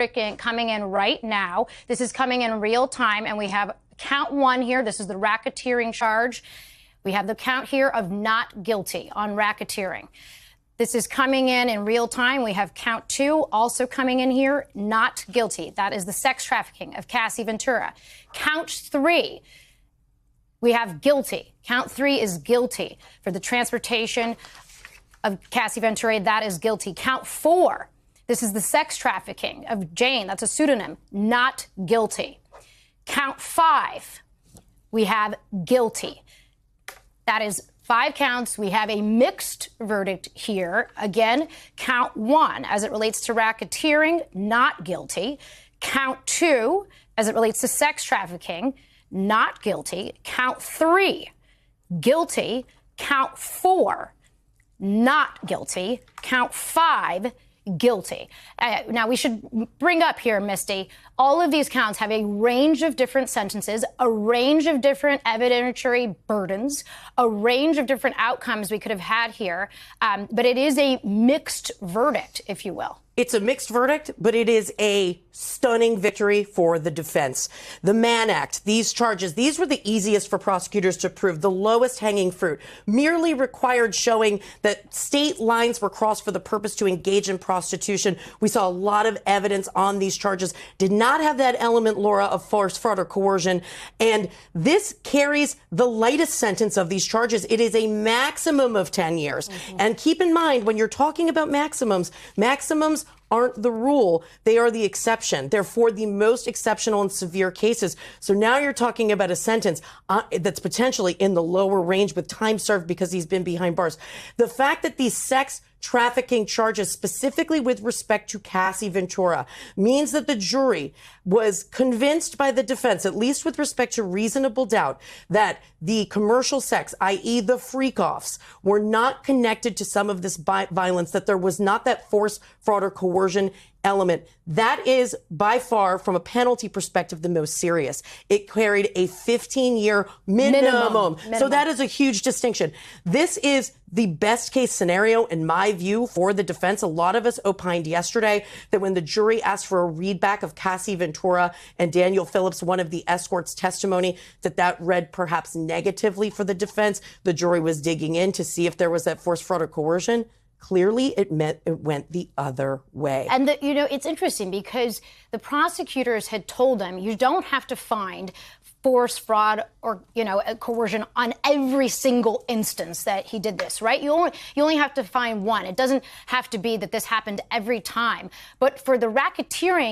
coming in right now. This is coming in real time, and we have count one here. This is the racketeering charge. We have the count here of not guilty on racketeering. This is coming in real time. We have count two also coming in here, not guilty. That is the sex trafficking of Cassie Ventura. Count three, we have guilty. Count three is guilty for the transportation of Cassie Ventura. That is guilty. Count four, this is the sex trafficking of Jane. That's a pseudonym. Not guilty. Count five, we have guilty. That is 5 counts. We have a mixed verdict here. Again, count one, as it relates to racketeering, not guilty. Count two, as it relates to sex trafficking, not guilty. Count three, guilty. Count four, not guilty. Count five, guilty. Now, we should bring up here, Misty, all of these counts have a range of different sentences, a range of different evidentiary burdens, a range of different outcomes we could have had here. But it is a mixed verdict, if you will. It's a mixed verdict, but it is a stunning victory for the defense. The Mann Act, these charges, these were the easiest for prosecutors to prove, the lowest hanging fruit, merely required showing that state lines were crossed for the purpose to engage in prostitution. We saw a lot of evidence on these charges, did not have that element, Laura, of force, fraud, or coercion. And this carries the lightest sentence of these charges. It is a maximum of 10 years. Mm-hmm. And keep in mind, when you're talking about maximums aren't the rule. They are the exception. They're for the most exceptional and severe cases. So now you're talking about a sentence that's potentially in the lower range with time served because he's been behind bars. The fact that these sex trafficking charges, specifically with respect to Cassie Ventura, means that the jury was convinced by the defense, at least with respect to reasonable doubt, that the commercial sex, i.e. the freak-offs, were not connected to some of this violence, that there was not that force, fraud, or coercion element. That is by far, from a penalty perspective, the most serious. It carried a 15-year minimum. So that is a huge distinction. This is the best case scenario, in my view, for the defense. A lot of us opined yesterday that when the jury asked for a readback of Cassie Ventura and Daniel Phillips, one of the escorts' testimony, that read perhaps negatively for the defense. The jury was digging in to see if there was that force, fraud, or coercion. Clearly, it went the other way. And, it's interesting because the prosecutors had told them you don't have to find force, fraud, or, coercion on every single instance that he did this, right? You only have to find one. It doesn't have to be that this happened every time. But for the racketeering,